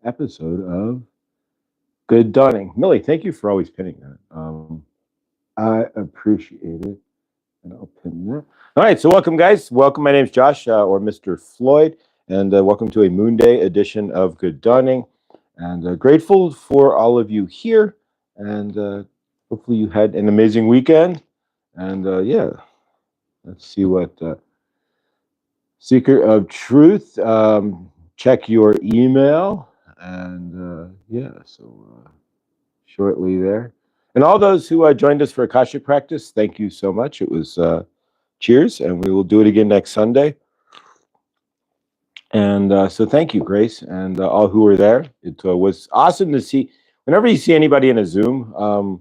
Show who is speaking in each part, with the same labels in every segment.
Speaker 1: episode of Good Dawning. Millie, thank you for always pinning that. I appreciate it. And I'll pin that. All right, so welcome, guys. Welcome. My name's Josh, or Mr. Floyd, and welcome to a Moon Day edition of Good Dawning. And grateful for all of you here, and hopefully you had an amazing weekend. And yeah, let's see what Seeker of Truth. Check your email, and yeah, so shortly there. And all those who joined us for Akashic practice, thank you so much. It was cheers, and we will do it again next Sunday. And so thank you, Grace, and all who were there. It was awesome to see. Whenever you see anybody in a Zoom,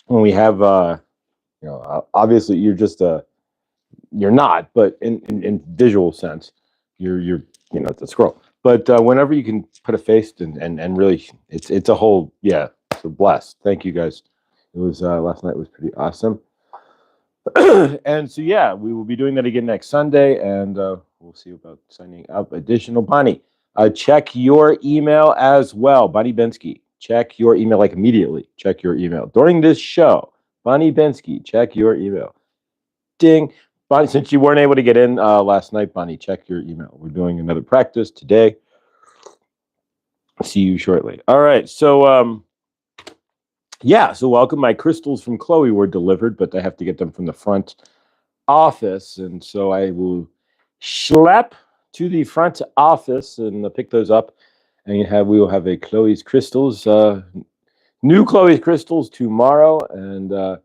Speaker 1: when we have, obviously you're just you're not, but in visual sense, you're it's a scroll. But whenever you can put a face and really, it's a whole, yeah. So blessed. Thank you, guys. It was last night was pretty awesome. And so yeah, we will be doing that again next Sunday, and we'll see about signing up additional. Bonnie, check your email as well. Bonnie Bensky, check your email like immediately. Check your email during this show. Bonnie Bensky, check your email. Ding. Bonnie, since you weren't able to get in last night, Bonnie, check your email. We're doing another practice today. See you shortly. All right, so yeah, so welcome. My crystals from Chloe were delivered, but I have to get them from the front office, and so I will schlep to the front office and pick those up, and we will have a Chloe's crystals, new Chloe's crystals tomorrow, and a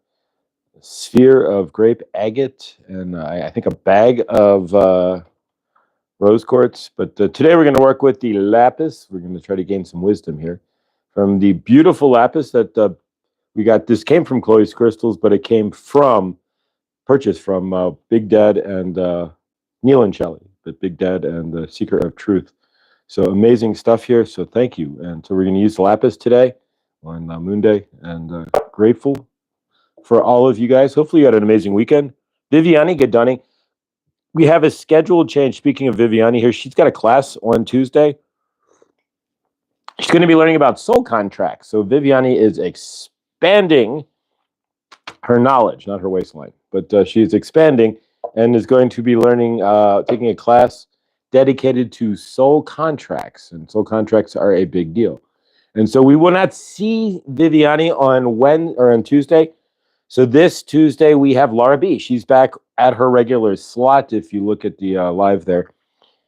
Speaker 1: sphere of grape agate, and I think a bag of rose quartz. But today we're going to work with the lapis. We're going to try to gain some wisdom here from the beautiful lapis that we got. This came from Chloe's crystals, but it came purchased from Big Dad and Neil and Shelley, but Big Dad and the Seeker of Truth. So amazing stuff here. So thank you. And so we're going to use the lapis today on Moon Day, and grateful for all of you guys. Hopefully you had an amazing weekend. Viviani, good dawning. We have a scheduled change. Speaking of Viviani here, she's got a class on Tuesday. She's going to be learning about soul contracts. So Viviani is expanding her knowledge, not her waistline, but she's expanding and is going to be learning, taking a class dedicated to soul contracts, and soul contracts are a big deal. And so we will not see Viviani on Tuesday. So this Tuesday we have Laura B. She's back at her regular slot. If you look at the live there,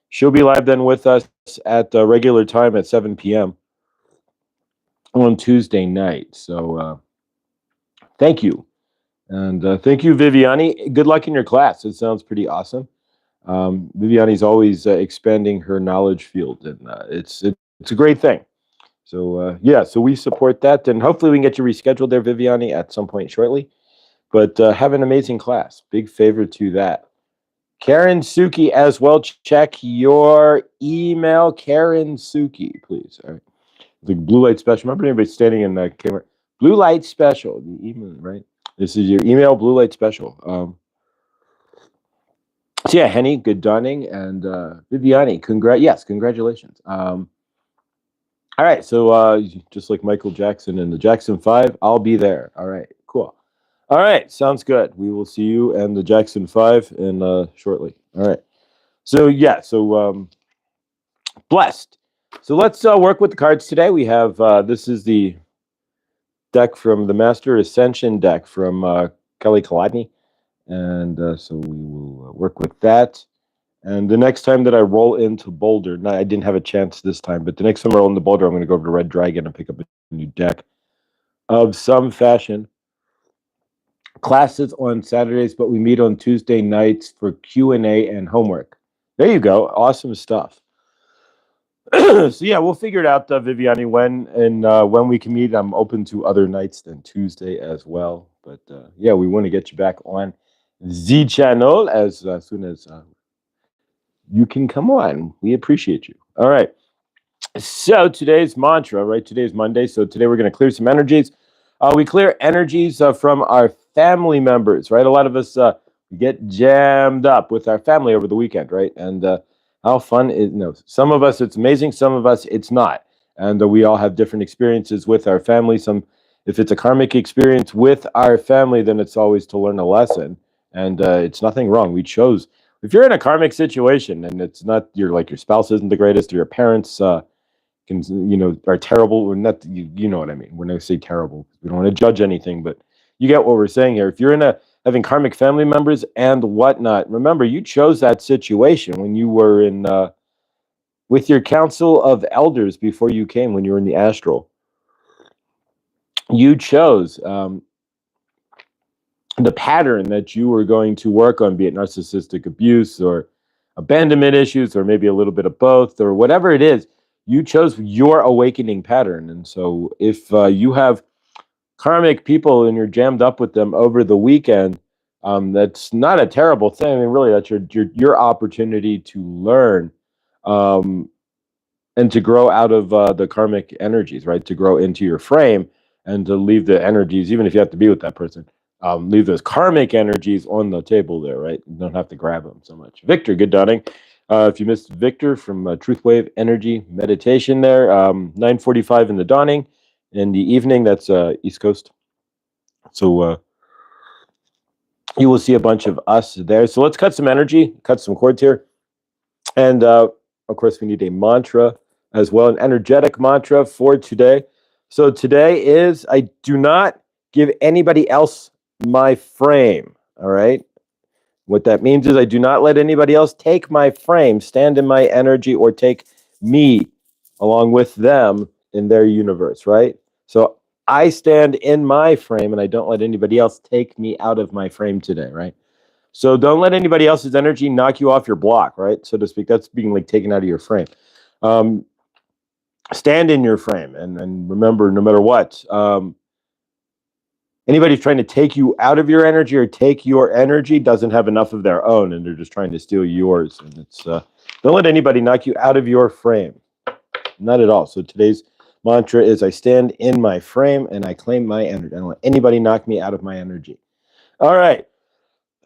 Speaker 1: she'll be live then with us at regular time at 7 p.m. on Tuesday night. So thank you. And thank you, Viviani. Good luck in your class. It sounds pretty awesome. Viviani's always expanding her knowledge field, and it's a great thing. So yeah, so we support that, and hopefully we can get you rescheduled there, Viviani, at some point shortly. But have an amazing class. Big favor to that. Karen Suki as well. Check your email, Karen Suki, please. All right. The blue light special. Remember anybody standing in the camera? Blue light special. The email, right? This is your email, blue light special. So yeah, Henny, good dawning, and Viviani, congratulations. All right, so just like Michael Jackson and the Jackson 5, I'll be there. All right, cool. All right, sounds good. We will see you and the Jackson 5 in shortly. All right. So yeah, so blessed. So let's work with the cards today. We have this is the deck from the Master Ascension deck from Kelly Kaladny, and so we will work with that. And the next time that I roll into Boulder, no, I didn't have a chance this time, but the next time I roll into Boulder, I'm going to go over to Red Dragon and pick up a new deck of some fashion. Classes on Saturdays, but we meet on Tuesday nights for Q&A and homework. There you go. Awesome stuff. So yeah, we'll figure it out, Viviani, when we can meet. I'm open to other nights than Tuesday as well. But yeah, we want to get you back on the channel as soon as you can come on. We appreciate you. All right. So today's mantra, right? Today's Monday. So today we're going to clear some energies. We clear energies from our family members, right? A lot of us get jammed up with our family over the weekend, right? And how fun is, some of us it's amazing, some of us it's not. And we all have different experiences with our family. If it's a karmic experience with our family, then it's always to learn a lesson. And it's nothing wrong. We chose. If you're in a karmic situation and it's not your spouse isn't the greatest, or your parents are terrible, or not, you know what I mean. We're not going to say terrible. We don't want to judge anything, but you get what we're saying here. If you're having karmic family members and whatnot, remember, you chose that situation when you were in with your council of elders before you came, when you were in the astral. You chose the pattern that you were going to work on, be it narcissistic abuse or abandonment issues, or maybe a little bit of both, or whatever it is. You chose your awakening pattern. And so if you have karmic people and you're jammed up with them over the weekend, that's not a terrible thing. I mean, really, that's your opportunity to learn and to grow out of the karmic energies, right? To grow into your frame and to leave the energies, even if you have to be with that person, leave those karmic energies on the table there, right? You don't have to grab them so much. Victor, good dawning. If you missed Victor from Truth Wave Energy Meditation there, 9:45 in the dawning. In the evening, that's East Coast. So you will see a bunch of us there. So let's cut some energy, cut some cords here. And of course, we need a mantra as well, an energetic mantra for today. So today is, I do not give anybody else my frame, all right? What that means is I do not let anybody else take my frame, stand in my energy, or take me along with them in their universe, right? So I stand in my frame and I don't let anybody else take me out of my frame today, right? So don't let anybody else's energy knock you off your block, right? So to speak, that's being like taken out of your frame. Stand in your frame and remember, no matter what, anybody who's trying to take you out of your energy or take your energy doesn't have enough of their own, and they're just trying to steal yours. And it's don't let anybody knock you out of your frame. Not at all. So today's mantra is I stand in my frame and I claim my energy. I don't let anybody knock me out of my energy. All right.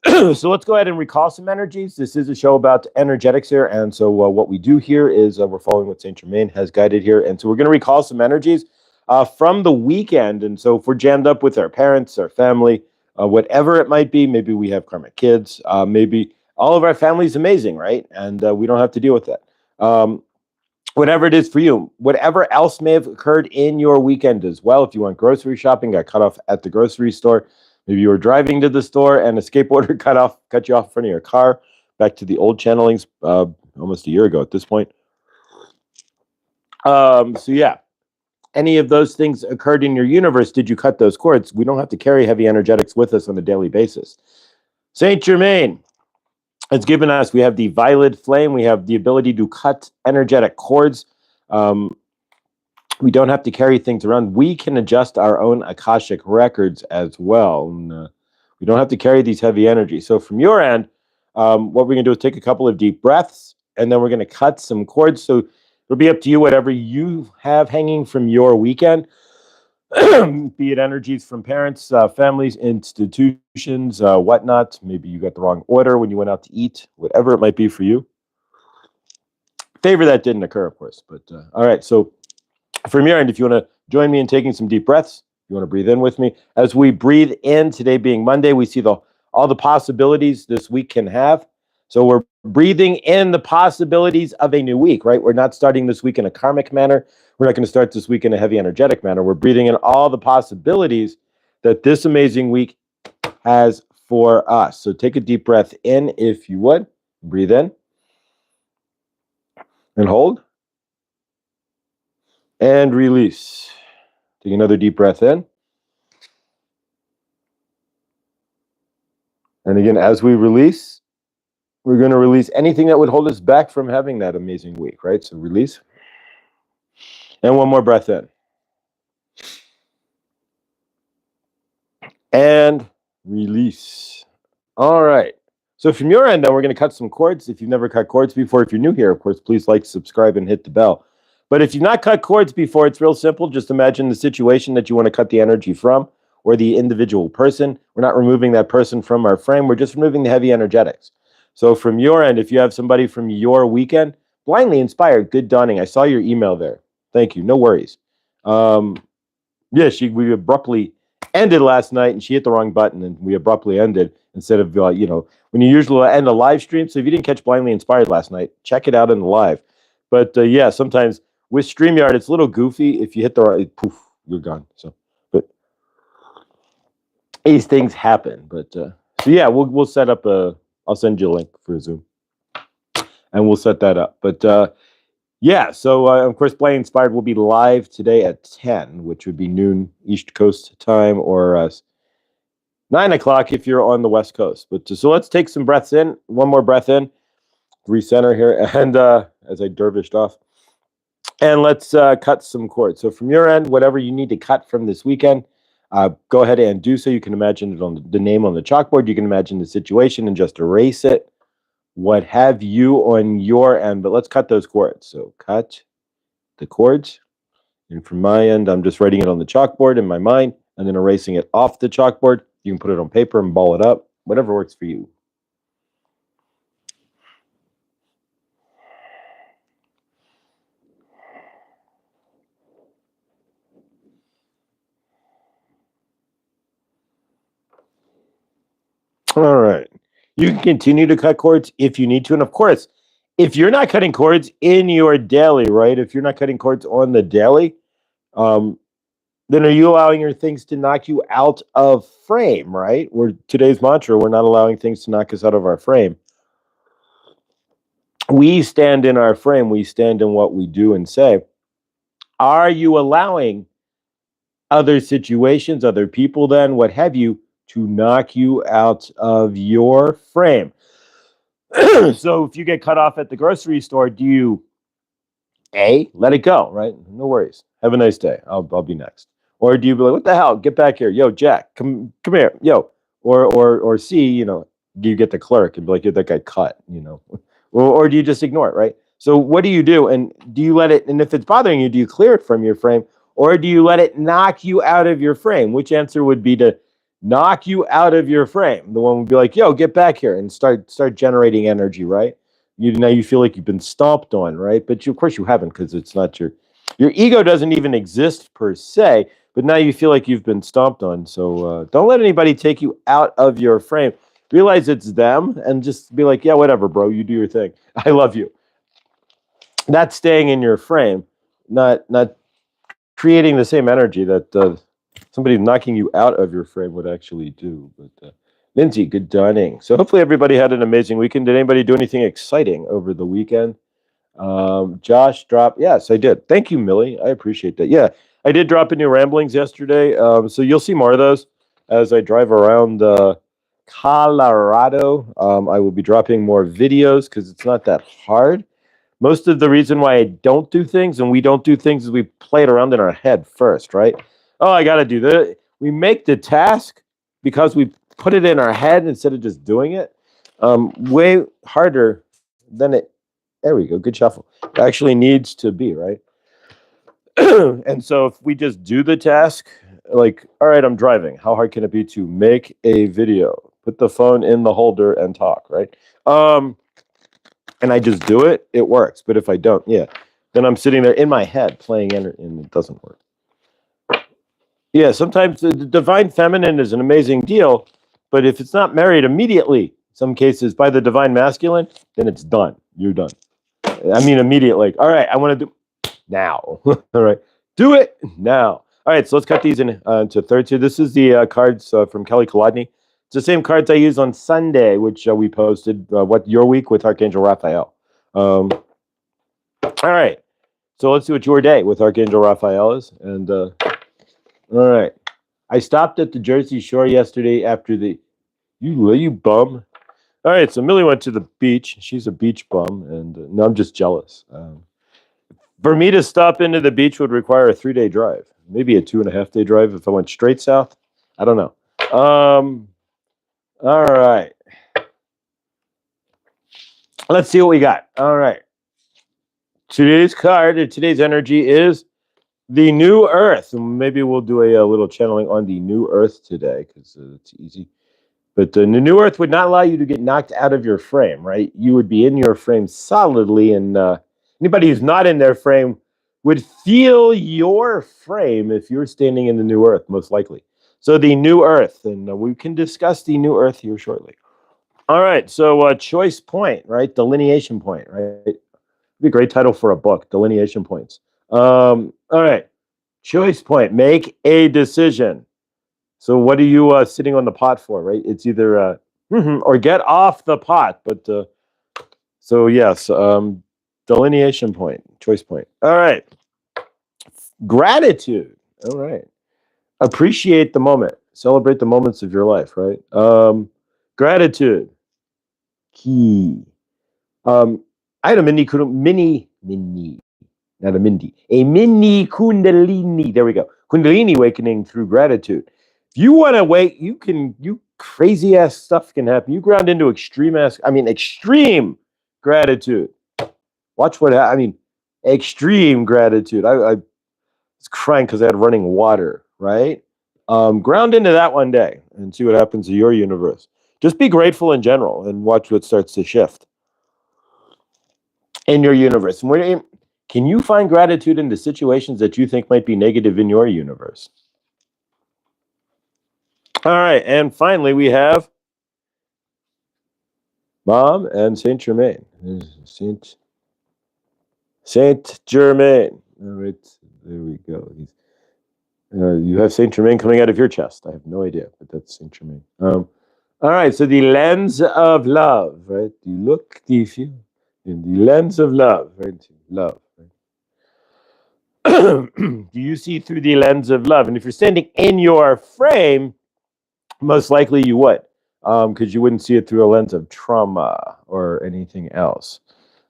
Speaker 1: So let's go ahead and recall some energies. This is a show about energetics here. And so what we do here is we're following what Saint Germain has guided here. And so we're going to recall some energies from the weekend. And so if we're jammed up with our parents, our family, whatever it might be, maybe we have karmic kids, maybe all of our family's amazing, right? And we don't have to deal with that. Whatever it is for you, whatever else may have occurred in your weekend as well. If you went grocery shopping, got cut off at the grocery store, maybe you were driving to the store and a skateboarder cut you off in front of your car. Back to the old channelings, almost a year ago at this point. So yeah, any of those things occurred in your universe. Did you cut those cords? We don't have to carry heavy energetics with us on a daily basis. Saint Germain has given us, we have the violet flame. We have the ability to cut energetic cords. We don't have to carry things around. We can adjust our own Akashic records as well. And, we don't have to carry these heavy energies. So from your end, what we're going to do is take a couple of deep breaths, and then we're going to cut some cords. So it'll be up to you, whatever you have hanging from your weekend, be it energies from parents, families, institutions, whatnot. Maybe you got the wrong order when you went out to eat, whatever it might be for you. Favor that didn't occur, of course. But all right, so from your end, if you want to join me in taking some deep breaths, you want to breathe in with me. As we breathe in, today being Monday, we see all the possibilities this week can have. So we're breathing in the possibilities of a new week, right? We're not starting this week in a karmic manner. We're not going to start this week in a heavy energetic manner. We're breathing in all the possibilities that this amazing week has for us. So take a deep breath in, if you would. Breathe in and hold. And release. Take another deep breath in. And again, as we release, we're going to release anything that would hold us back from having that amazing week, right? So release. And one more breath in. And release. All right. So from your end, then, we're going to cut some cords. If you've never cut cords before, if you're new here, of course, please like, subscribe, and hit the bell. But if you've not cut cords before, it's real simple. Just imagine the situation that you want to cut the energy from, or the individual person. We're not removing that person from our frame. We're just removing the heavy energetics. So from your end, if you have somebody from your weekend, blindly inspired, good dawning. I saw your email there. Thank you. No worries. Yeah, we abruptly ended last night, and she hit the wrong button, and we abruptly ended instead of when you usually end a live stream. So if you didn't catch Blindly Inspired last night, check it out in the live. But yeah, sometimes with StreamYard, it's a little goofy. If you hit the right, poof, you're gone. So, but these things happen. But so yeah, we'll set up a. I'll send you a link for Zoom, and we'll set that up. But yeah, so of course, Blindly Inspired will be live today at 10, which would be noon East Coast time, or 9 o'clock if you're on the West Coast. But so let's take some breaths in. One more breath in. Recenter here, and as I dervished off. And let's cut some cords. So from your end, whatever you need to cut from this weekend, go ahead and do so. You can imagine it on the name on the chalkboard. You can imagine the situation and just erase it. What have you on your end? But let's cut those cords. So cut the cords. And from my end, I'm just writing it on the chalkboard in my mind and then erasing it off the chalkboard. You can put it on paper and ball it up, whatever works for you. All right. You can continue to cut cords if you need to. And of course, if you're not cutting cords in your daily, right? If you're not cutting cords on the daily, then are you allowing your things to knock you out of frame, right? Today's mantra, we're not allowing things to knock us out of our frame. We stand in our frame. We stand in what we do and say. Are you allowing other situations, other people, then what have you, to knock you out of your frame? So if you get cut off at the grocery store, do you let it go, right? No worries. Have a nice day. I'll be next. Or do you be like, what the hell? Get back here. Yo, Jack, come here. Yo. Or C, do you get the clerk and be like, yo, that guy cut, or do you just ignore it, right? So what do you do? And do you let it, and if it's bothering you, do you clear it from your frame? Or do you let it knock you out of your frame? Which answer would be to knock you out of your frame? The one would be like, yo, get back here and start generating energy, right? Now you feel like you've been stomped on, right? But of course you haven't, because it's not your ego doesn't even exist per se, but now you feel like you've been stomped on. So don't let anybody take you out of your frame. Realize it's them and just be like, yeah, whatever, bro, you do your thing. I love you. That's staying in your frame, not creating the same energy that somebody knocking you out of your frame would actually do. But Lindsay, good dawning. So hopefully everybody had an amazing weekend. Did anybody do anything exciting over the weekend? Josh dropped. Yes, I did. Thank you, Millie. I appreciate that. Yeah, I did drop a new ramblings yesterday. So you'll see more of those as I drive around Colorado. I will be dropping more videos because it's not that hard. Most of the reason why I don't do things and we don't do things is we play it around in our head first, right? Oh, I got to do that. We make the task because we put it in our head instead of just doing it. Way harder than it. There we go. Good shuffle. It actually needs to be, right? And so if we just do the task, like, all right, I'm driving. How hard can it be to make a video? Put the phone in the holder and talk, right? And I just do it, it works. But if I don't, then I'm sitting there in my head playing and it doesn't work. Yeah, sometimes the divine feminine is an amazing deal, but if it's not married immediately, some cases by the divine masculine, then it's done. You're done. I mean, immediately. Like, all right, I want to do now. All right, do it now. All right, so let's cut these into thirds here. This is the cards from Kelly Kolodny. It's the same cards I used on Sunday, which we posted. What your week with Archangel Raphael. All right, so let's see what your day with Archangel Raphael is. And all right, I stopped at the Jersey Shore yesterday after you bum. All right, so Millie went to the beach. She's a beach bum, and no, I'm just jealous. For me to stop into the beach would require a 3-day drive, maybe a 2.5-day drive if I went straight south. I don't know. All right. Let's see what we got. All right. Today's card or today's energy is the new earth. Maybe we'll do a little channeling on the new earth today because it's easy. But the new earth would not allow you to get knocked out of your frame, right? You would be in your frame solidly, and anybody who's not in their frame would feel your frame if you're standing in the new earth, most likely. So the new earth, and we can discuss the new earth here shortly. All right, so choice point, right? Delineation point, right? Be a great title for a book, delineation points. All right, choice point, make a decision. So what are you sitting on the pot for, right? It's either or get off the pot, but so yes, delineation point, choice point. All right, gratitude. All right, appreciate the moment, celebrate the moments of your life, right? Gratitude, key. I had a not a Mindy, a mini Kundalini. There we go. Kundalini awakening through gratitude. If you want to wake, you crazy ass stuff can happen. You ground into extreme gratitude. Watch what I mean, extreme gratitude. I was crying because I had running water, right? Ground into that one day and see what happens to your universe. Just be grateful in general and watch what starts to shift in your universe. And can you find gratitude in the situations that you think might be negative in your universe? All right, and finally we have Mom and Saint Germain. Saint Germain. All right, there we go. You have Saint Germain coming out of your chest. I have no idea, but that's Saint Germain. All right, so the lens of love, right? You look, do you feel? In the lens of love, right? Love. Right? Do you see through the lens of love? And if you're standing in your frame, most likely you would, because you wouldn't see it through a lens of trauma or anything else.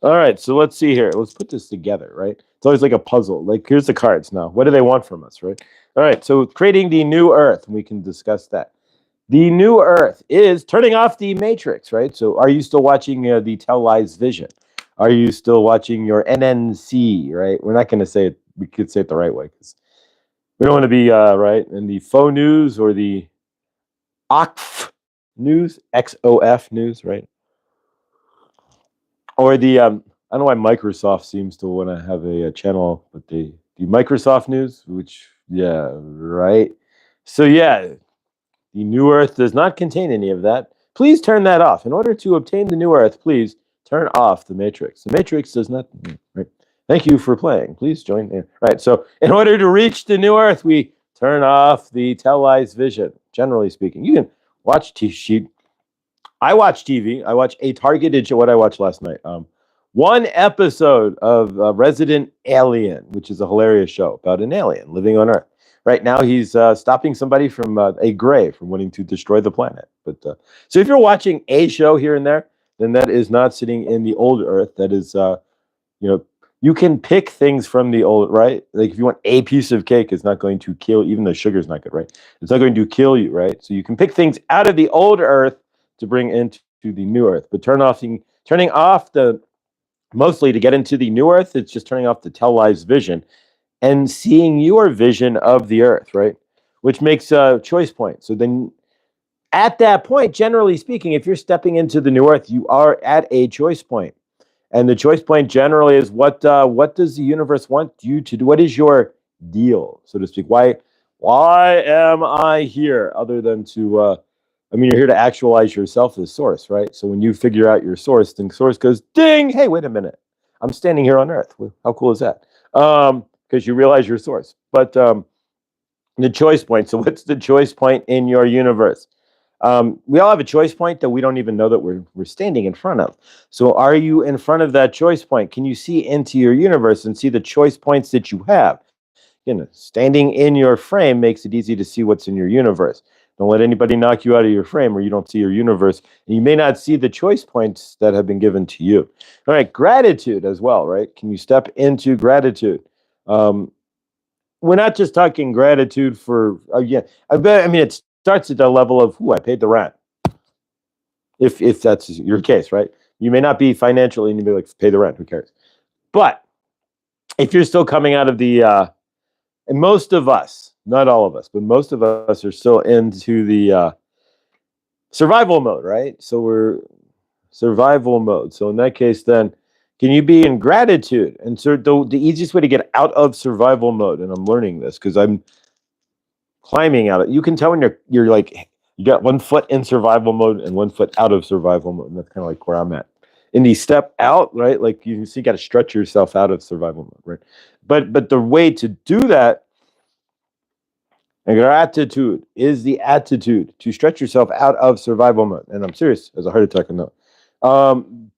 Speaker 1: All right, so let's see here. Let's put this together, right? It's always like a puzzle. Like, here's the cards now. What do they want from us, right? All right, so creating the new earth, we can discuss that. The new earth is turning off the matrix, right? So are you still watching the Tell Lies Vision? Are you still watching your NNC, right? We're not going to say it. We could say it the right way because we don't want to be, right, in the faux news or the OXF news, XOF news, right? Or the I don't know why Microsoft seems to want to have a channel, but the Microsoft news, which right. So the new Earth does not contain any of that. Please turn that off. In order to obtain the new Earth, please turn off the Matrix. The Matrix does not. Right. Thank you for playing. Please join in. Right. So in order to reach the new Earth, we turn off the Tell Lies Vision. Generally speaking, you can watch TV. I watch TV. I watch a targeted show. What I watched last night. One episode of Resident Alien, which is a hilarious show about an alien living on Earth. Right now, he's stopping somebody from a gray from wanting to destroy the planet. But so if you're watching a show here and there, then that is not sitting in the old Earth. That is, you can pick things from the old, right? Like if you want a piece of cake, it's not going to kill. Even though sugar's not good, right? It's not going to kill you, right? So you can pick things out of the old Earth to bring into the new Earth. But turning off the mostly to get into the new Earth, it's just turning off the Tell Lies vision and seeing your vision of the Earth, right? Which makes a choice point. So then at that point, generally speaking, if you're stepping into the new Earth, you are at a choice point. And the choice point generally is what does the universe want you to do? What is your deal, so to speak? Why am I here other than to you're here to actualize yourself as source, right? So when you figure out your source, then source goes, ding, hey, wait a minute. I'm standing here on Earth. How cool is that? Because you realize your source. But the choice point. So what's the choice point in your universe? We all have a choice point that we don't even know that we're standing in front of. So are you in front of that choice point? Can you see into your universe and see the choice points that you have? Standing in your frame makes it easy to see what's in your universe. Don't let anybody knock you out of your frame or you don't see your universe. And you may not see the choice points that have been given to you. All right, gratitude as well, right? Can you step into gratitude? We're not just talking gratitude for, it starts at the level of, I paid the rent. If that's your case, right? You may not be financially, and you may be like, pay the rent, who cares? But if you're still coming out of the, and most of us, not all of us, but most of us are still into the survival mode, right? So we're survival mode. So in that case, then, Can you be in gratitude? And so the easiest way to get out of survival mode, and I'm learning this because I'm climbing out of it. You can tell when you're like you got 1 foot in survival mode and 1 foot out of survival mode. And that's kind of like where I'm at. And you step out, right? Like you see, you got to stretch yourself out of survival mode, right? But the way to do that, and gratitude is the attitude to stretch yourself out of survival mode. And I'm serious, as a heart attack or no.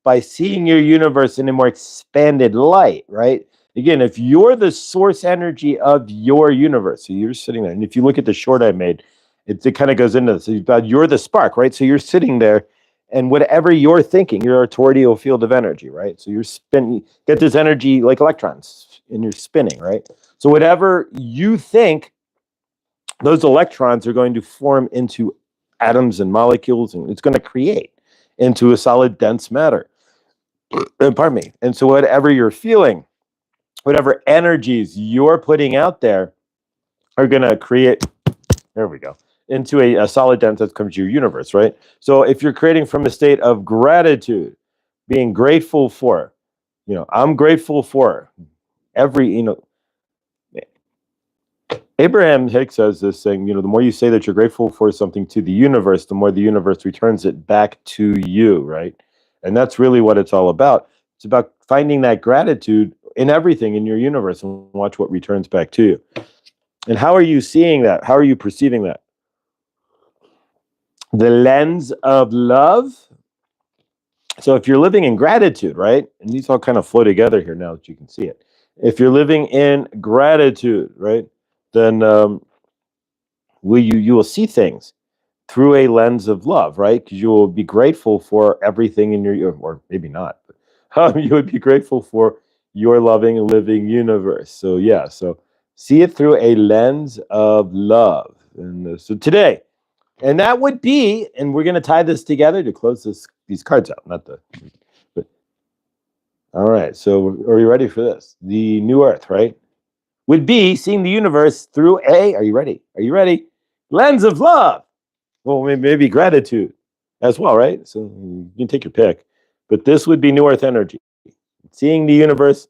Speaker 1: By seeing your universe in a more expanded light, right? Again, if you're the source energy of your universe, so you're sitting there, and if you look at the short I made, it kind of goes into this. You're the spark, right? So you're sitting there, and whatever you're thinking, you're a tornado field of energy, right? So you're spinning, get this energy like electrons, and you're spinning, right? So whatever you think, those electrons are going to form into atoms and molecules, and it's going to create into a solid, dense matter. Pardon me. And so whatever you're feeling, whatever energies you're putting out there are going to create, there we go, into a solid, dense that comes to your universe, right? So if you're creating from a state of gratitude, being grateful for, I'm grateful for every, Abraham Hicks says this thing, the more you say that you're grateful for something to the universe, the more the universe returns it back to you, right? And that's really what it's all about. It's about finding that gratitude in everything in your universe and watch what returns back to you. And how are you seeing that? How are you perceiving that? The lens of love. So if you're living in gratitude, right? And these all kind of flow together here now that you can see it. If you're living in gratitude, right? Then you will see things through a lens of love, right? Because you will be grateful for everything in your, or maybe not, but you would be grateful for your loving, living universe. So yeah, so see it through a lens of love. And so today, and that would be, and we're going to tie this together to close these cards out, but all right. So are you ready for this? The new earth, right? Would be seeing the universe through are you ready? Are you ready? Lens of love. Well, maybe gratitude as well, right? So you can take your pick. But this would be New Earth energy. Seeing the universe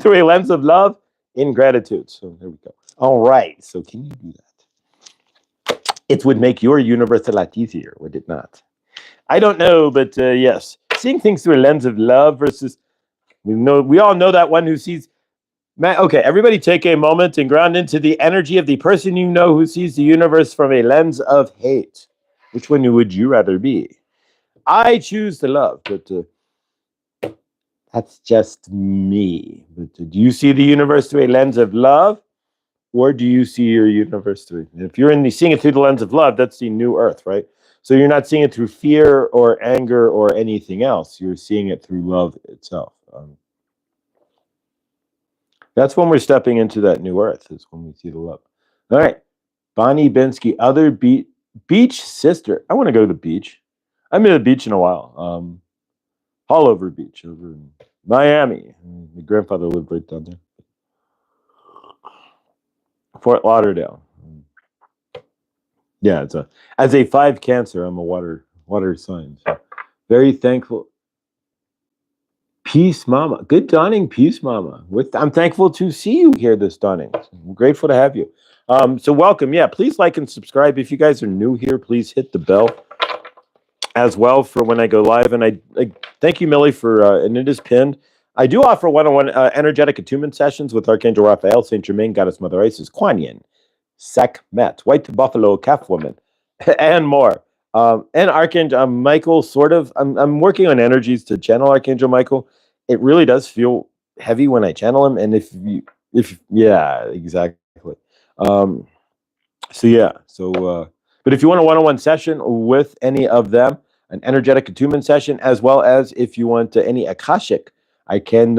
Speaker 1: through a lens of love in gratitude. So there we go. All right. So can you do that? It would make your universe a lot easier, would it not? I don't know, but yes. Seeing things through a lens of love versus, we all know that one who sees. Okay, everybody take a moment and ground into the energy of the person you know who sees the universe from a lens of hate. Which one would you rather be? I choose the love, but that's just me. But do you see the universe through a lens of love, or do you see your universe through? If you're seeing it through the lens of love, that's the new earth, right? So you're not seeing it through fear or anger or anything else. You're seeing it through love itself. That's when we're stepping into that new earth, is when we see the love. All right. Bonnie Binsky, other beach sister. I want to go to the beach. I haven't been to the beach in a while. Hollover Beach over in Miami. My grandfather lived right down there. Fort Lauderdale. Yeah, as a 5 Cancer, I'm a water sign. So very thankful. Peace, Mama. Good dawning, Peace, Mama. I'm thankful to see you here this dawning. I'm grateful to have you. So welcome. Yeah, please like and subscribe. If you guys are new here, please hit the bell as well for when I go live. And I thank you, Millie, for, and it is pinned. I do offer one-on-one energetic attunement sessions with Archangel Raphael, Saint Germain, Goddess Mother Isis, Kuan Yin, Sekhmet, White Buffalo, Calf Woman, and more. And Archangel Michael, sort of. I'm working on energies to channel Archangel Michael. It really does feel heavy when I channel him, and yeah, exactly. So yeah, but if you want a one-on-one session with any of them, an energetic attunement session, as well as if you want any Akashic, I can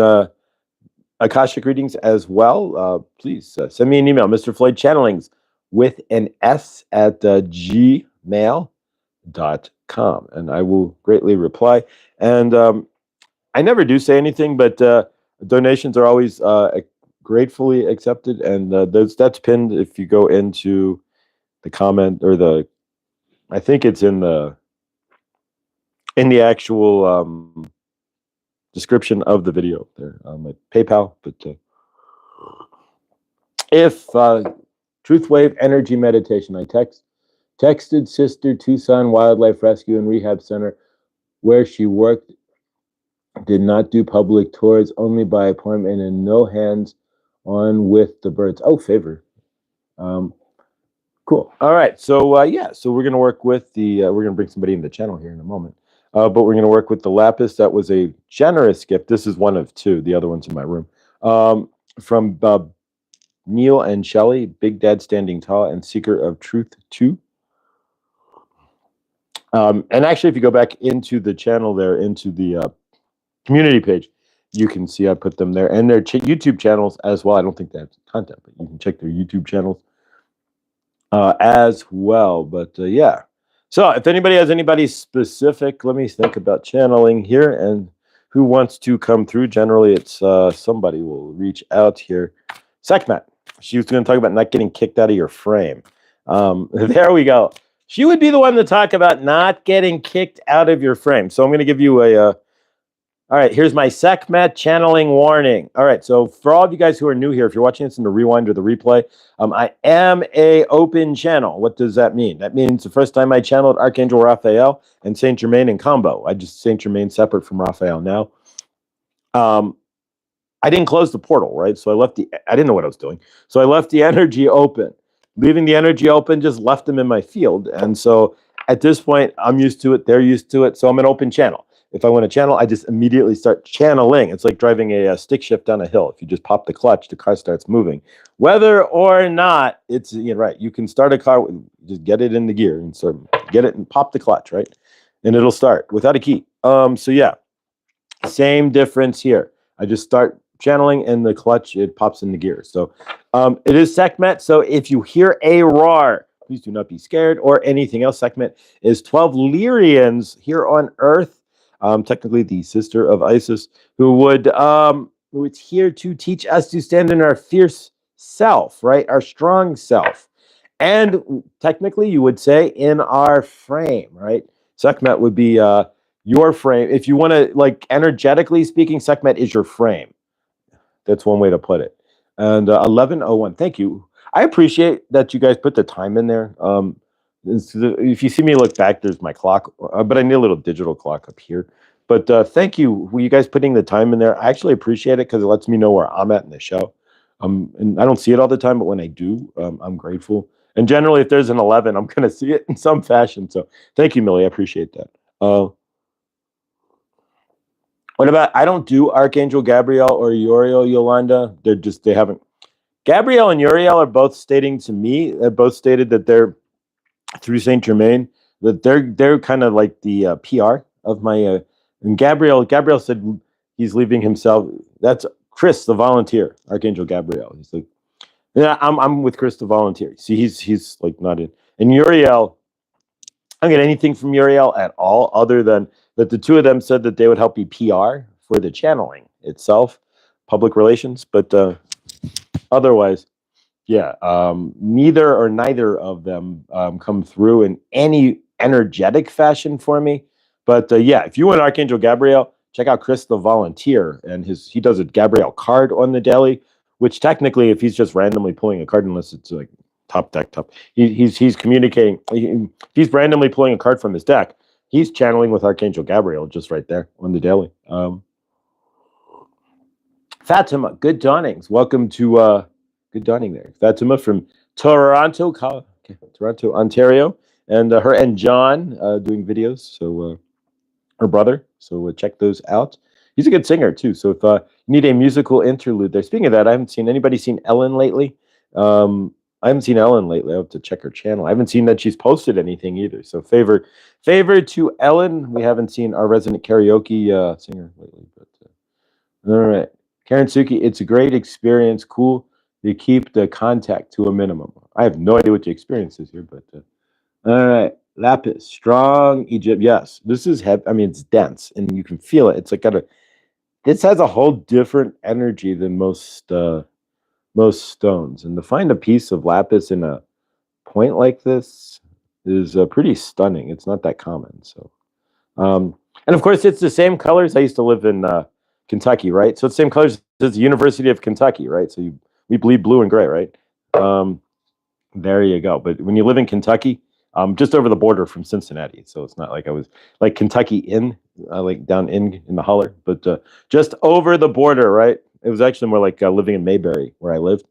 Speaker 1: Akashic readings as well. Please send me an email, Mr. Floyd Channelings with an S at gmail.com, and I will greatly reply. And I never do say anything, but donations are always gratefully accepted, and that's pinned if you go into the comment or I think it's in the actual description of the video there, my PayPal. But if Truth Wave Energy Meditation, I texted Sister Tucson Wildlife Rescue and Rehab Center, where she worked, did not do public tours, only by appointment and no hands on with the birds. Oh, favor. Cool. All right. So yeah, so we're going to work with the, we're going to bring somebody in the channel here in a moment. But we're going to work with the lapis. That was a generous gift. This is one of two. The other one's in my room. From Neil and Shelley, Big Dad Standing Tall and Seeker of Truth 2. And actually, if you go back into the channel there, into the community page, you can see I put them there. And their YouTube channels as well. I don't think they have content, but you can check their YouTube channels as well. But yeah. So if anybody has anybody specific, let me think about channeling here and who wants to come through. Generally, it's somebody will reach out here. Sekhmet. She was going to talk about not getting kicked out of your frame. There we go. She would be the one to talk about not getting kicked out of your frame. So I'm going to give you a... all right, here's my Sekhmet channeling warning. All right, so for all of you guys who are new here, if you're watching this in the rewind or the replay, I am a open channel. What does that mean? That means the first time I channeled Archangel Raphael and Saint Germain in combo. I just Saint Germain separate from Raphael now. I didn't close the portal, right? So I didn't know what I was doing. So I left the energy open. Leaving the energy open just left them in my field. And so at this point, I'm used to it. They're used to it. So I'm an open channel. If I want to channel, I just immediately start channeling. It's like driving a stick shift down a hill. If you just pop the clutch, the car starts moving. Whether or not it's, right, you can start a car, just get it in the gear and start, get it and pop the clutch, right? And it'll start without a key. So yeah, same difference here. I just start channeling and the clutch, it pops in the gear. So it is Sekhmet. So if you hear a roar, please do not be scared or anything else. Sekhmet is 12 Lyrians here on Earth. Technically the sister of Isis, who is here to teach us to stand in our fierce self, right? Our strong self. And technically you would say in our frame, right? Sekhmet would be your frame. If you want to, like, energetically speaking, Sekhmet is your frame. That's one way to put it. And 1101, thank you. I appreciate that you guys put the time in there. If you see me look back, there's my clock, but I need a little digital clock up here. But thank you for you guys putting the time in there. I actually appreciate it because it lets me know where I'm at in the show. And I don't see it all the time, but when I do, I'm grateful. And generally, if there's an 11, I'm going to see it in some fashion. So thank you, Millie. I appreciate that. What about, I don't do Archangel Gabriel or Uriel, Yolanda. They haven't. Gabriel and Uriel are both stating to me, they're both stated that they're through Saint Germain, that they're kind of like the PR of my, and Gabriel said he's leaving himself. That's Chris, the volunteer, Archangel Gabriel. He's like, yeah, I'm with Chris, the volunteer. See, he's like not in. And Uriel, I don't get anything from Uriel at all, other than that the two of them said that they would help be PR for the channeling itself, public relations, but otherwise, yeah, neither of them come through in any energetic fashion for me. But yeah, if you want Archangel Gabriel, check out Chris the Volunteer, and he does a Gabriel card on the daily, which technically, if he's just randomly pulling a card, unless it's like top deck, he's communicating. He's randomly pulling a card from his deck. He's channeling with Archangel Gabriel just right there on the daily. Fatima, good dawnings. Welcome to good dawning there. Fatima from Toronto, Ontario, and her and John doing videos. So her brother. So check those out. He's a good singer too. So if you need a musical interlude there. Speaking of that, I haven't seen anybody seen Ellen lately. I haven't seen Ellen lately. I have to check her channel. I haven't seen that she's posted anything either. So favor to Ellen. We haven't seen our resident karaoke singer lately. But all right, Karen Suki, it's a great experience. Cool. They keep the contact to a minimum. I have no idea what the experience is here, but all right. Lapis, strong Egypt. Yes, this is heavy. I mean, it's dense, and you can feel it. It's like this has a whole different energy than most stones. And to find a piece of lapis in a point like this is pretty stunning. It's not that common. So, and of course, it's the same colors. I used to live in Kentucky, right? So it's the same colors as the University of Kentucky, right? So we bleed blue and gray, right? There you go. But when you live in Kentucky, just over the border from Cincinnati, so it's not like I was like Kentucky like down in the holler, but just over the border, right? It was actually more like living in Mayberry where I lived.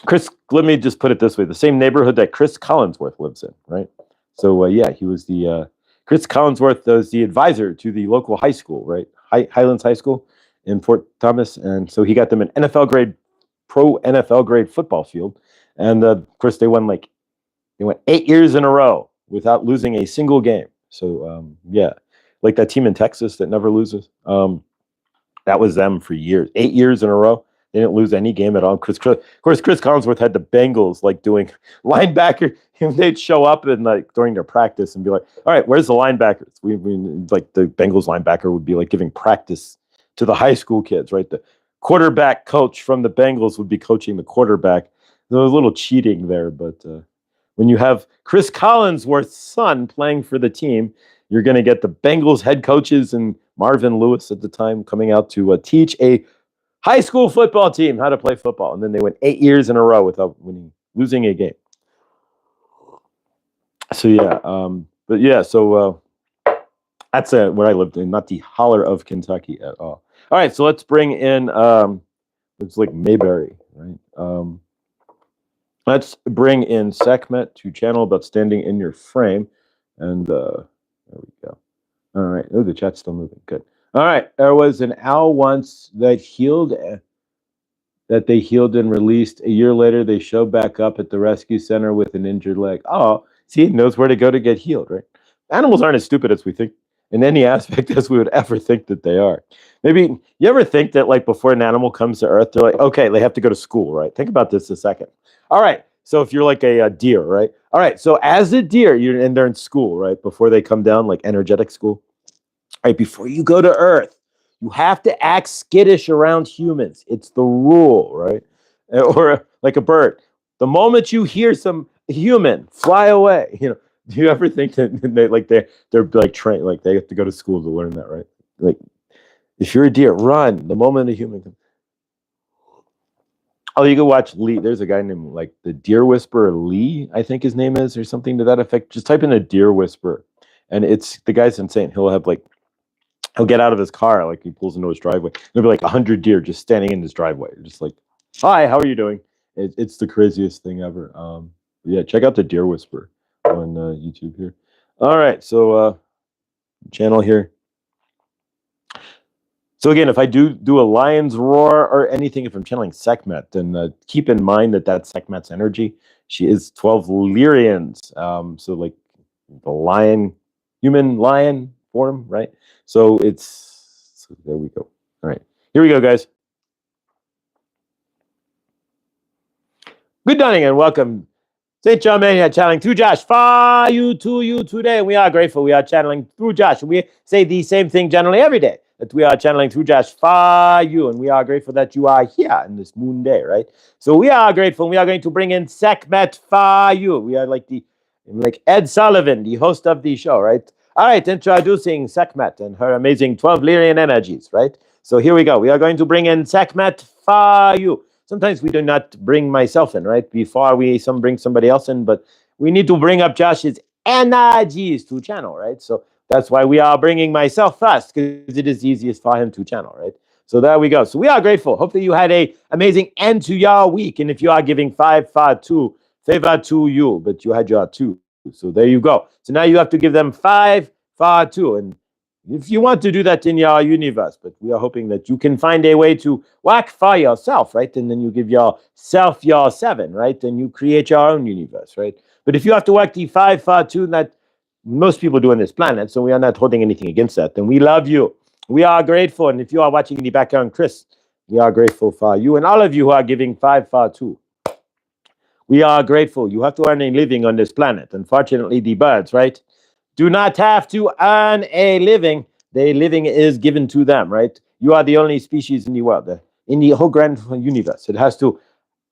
Speaker 1: Chris, let me just put it this way: the same neighborhood that Chris Collinsworth lives in, right? So yeah, he was the Chris Collinsworth was the advisor to the local high school, right? Highlands High School in Fort Thomas, and so he got them an pro NFL grade football field, and of course they went 8 years in a row without losing a single game. So yeah, like that team in Texas that never loses. That was them for years, 8 years in a row. They didn't lose any game at all. Of course, Chris Collinsworth had the Bengals like doing linebacker. They'd show up and like during their practice and be like, "All right, where's the linebackers?" We like the Bengals linebacker would be like giving practice to the high school kids, right? The quarterback coach from the Bengals would be coaching the quarterback. There was a little cheating there, but when you have Chris Collinsworth's son playing for the team, you're going to get the Bengals head coaches and Marvin Lewis at the time coming out to teach a high school football team how to play football. And then they went 8 years in a row without losing a game. So yeah, but yeah, so that's where I lived in, not the holler of Kentucky at all. All right, so let's bring in it's like Mayberry, right? Let's bring in Sekhmet to channel about standing in your frame, and there we go. All right, oh, the chat's still moving. Good. All right, there was an owl once that they healed and released. A year later, they showed back up at the rescue center with an injured leg. Oh, see, he knows where to go to get healed, right? Animals aren't as stupid as we think in any aspect as we would ever think that they are. Maybe you ever think that like before an animal comes to Earth, they're like, okay, they have to go to school, right? Think about this a second. All right, so if you're like a deer, right? All right, so as a deer, and they're in school, right? Before they come down, like energetic school, right? Before you go to Earth, you have to act skittish around humans. It's the rule, right? Or like a bird. The moment you hear some human fly away, do you ever think that they're like trained, like they have to go to school to learn that, right? Like if you're a deer, run the moment a human comes. Oh, you can watch Lee. There's a guy named like the Deer Whisperer Lee, I think his name is, or something to that effect. Just type in a deer whisperer, and it's the guy's insane. He'll get out of his car, like he pulls into his driveway. There'll be like 100 deer just standing in his driveway. Just like, hi, how are you doing? It's the craziest thing ever. Yeah, check out the Deer Whisperer on YouTube here. All right, so channel here. So again, if I do a lion's roar or anything, if I'm channeling Sekhmet, then keep in mind that that's Sekhmet's energy. She is 12 Lyrians. So like the human lion form, right? So there we go. All right, here we go, guys. Good morning and welcome. St. Germain here channeling through Josh for you to you today. We are grateful we are channeling through Josh. We say the same thing generally every day, that we are channeling through Josh for you, and we are grateful that you are here in this moon day, right? So we are grateful. We are going to bring in Sekhmet for you. We are like Ed Sullivan, the host of the show, right? All right, introducing Sekhmet and her amazing 12 Lyrian energies, right? So here we go. We are going to bring in Sekhmet for you. Sometimes we do not bring myself in, right? Before we bring somebody else in, but we need to bring up Josh's energies to channel, right? So that's why we are bringing myself first, because it is easiest for him to channel, right? So there we go. So we are grateful. Hopefully you had an amazing end to your week. And if you are giving 5 for 2, favor to you, but you had your 2. So there you go. So now you have to give them 5 for 2. And if you want to do that in your universe, but we are hoping that you can find a way to work for yourself, right? And then you give yourself your 7, right? And you create your own universe, right? But if you have to work the 5 for 2, that most people do on this planet, so we are not holding anything against that, then we love you. We are grateful. And if you are watching in the background, Chris, we are grateful for you and all of you who are giving 5 for 2. We are grateful. You have to earn a living on this planet. Unfortunately, the birds, right, do not have to earn a living. The living is given to them, right? You are the only species in the world, in the whole grand universe. It has to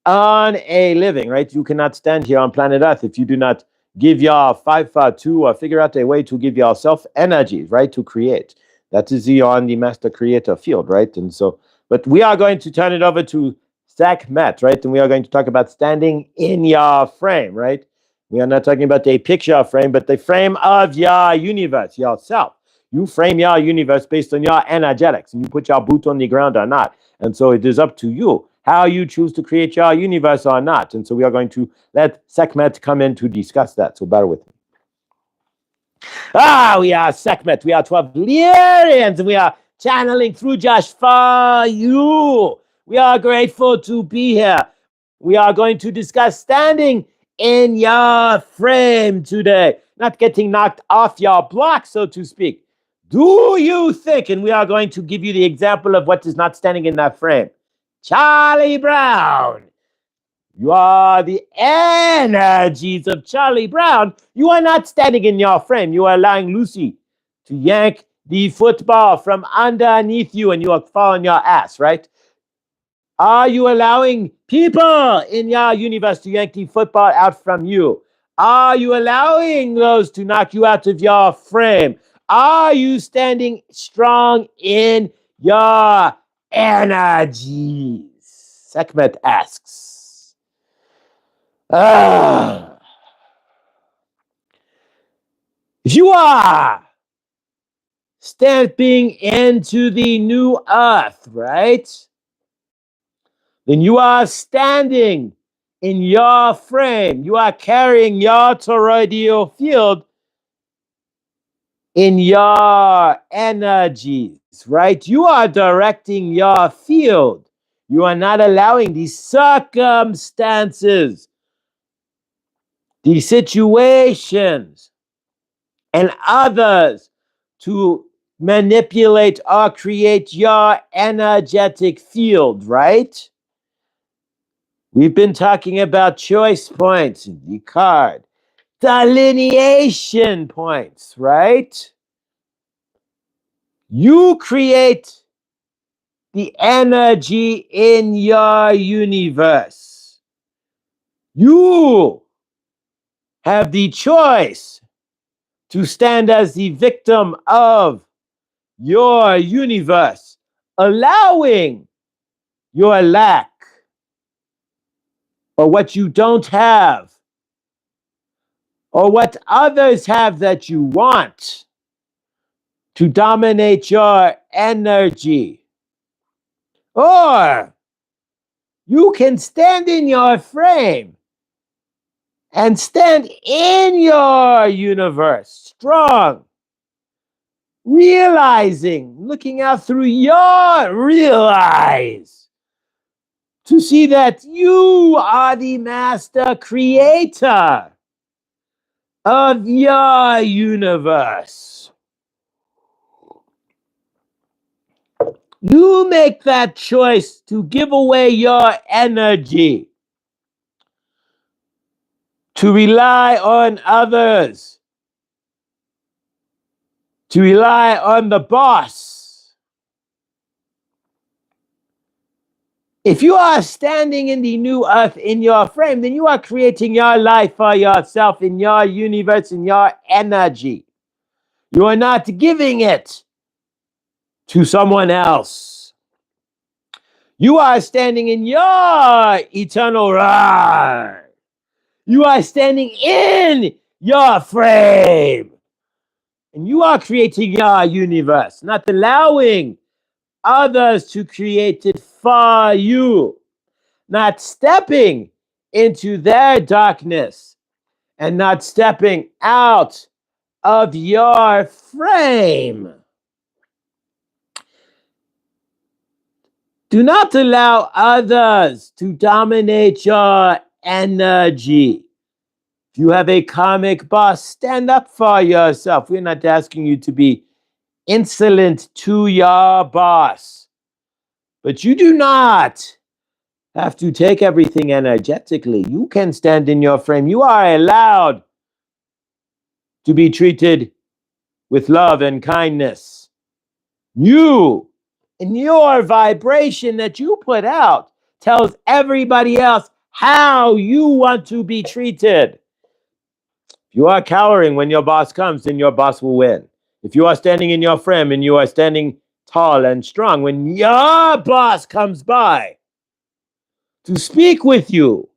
Speaker 1: earn a living, right? You cannot stand here on planet Earth if you do not give y'all to figure out a way to give yourself energy, right, to create. That is on the master creator field, right? And so, but we are going to turn it over to Sekhmet, right? And we are going to talk about standing in your frame, right? We are not talking about a picture frame, but the frame of your universe, yourself. You frame your universe based on your energetics, and you put your boot on the ground or not. And so it is up to you how you choose to create your universe or not. And so we are going to let Sekhmet come in to discuss that. So bear with me. We are Sekhmet. We are 12 Lyrians, and we are channeling through Josh for you. We are grateful to be here. We are going to discuss standing in your frame today, not getting knocked off your block, so to speak. Do you think, and we are going to give you the example of what is not standing in that frame. Charlie Brown. You are the energies of Charlie Brown. You are not standing in your frame. You are allowing Lucy to yank the football from underneath you and you are falling your ass, right? Are you allowing people in your universe to yank the football out from you? Are you allowing those to knock you out of your frame? Are you standing strong in your energies? Sekhmet asks. If you are stepping into the new earth, right? Then you are standing in your frame. You are carrying your toroidal field in your energies, right? You are directing your field. You are not allowing the circumstances, the situations, and others to manipulate or create your energetic field, right? We've been talking about choice points, the card, delineation points, right? You create the energy in your universe. You have the choice to stand as the victim of your universe, allowing your lack or what you don't have or what others have that you want to dominate your energy. Or you can stand in your frame and stand in your universe, strong, realizing, looking out through your real eyes to see that you are the master creator of your universe. You make that choice to give away your energy, to rely on others, to rely on the boss. If you are standing in the new earth in your frame, then you are creating your life for yourself in your universe, in your energy. You are not giving it to someone else. You are standing in your eternal right. You are standing in your frame. And you are creating your universe, not allowing others to create it for you, not stepping into their darkness and not stepping out of your frame. Do not allow others to dominate your energy. If you have a karmic boss, stand up for yourself. We're not asking you to be insolent to your boss. But you do not have to take everything energetically. You can stand in your frame. You are allowed to be treated with love and kindness. You, in your vibration that you put out, tells everybody else how you want to be treated. If you are cowering when your boss comes, then your boss will win. If you are standing in your frame and you are standing tall and strong when your boss comes by to speak with you,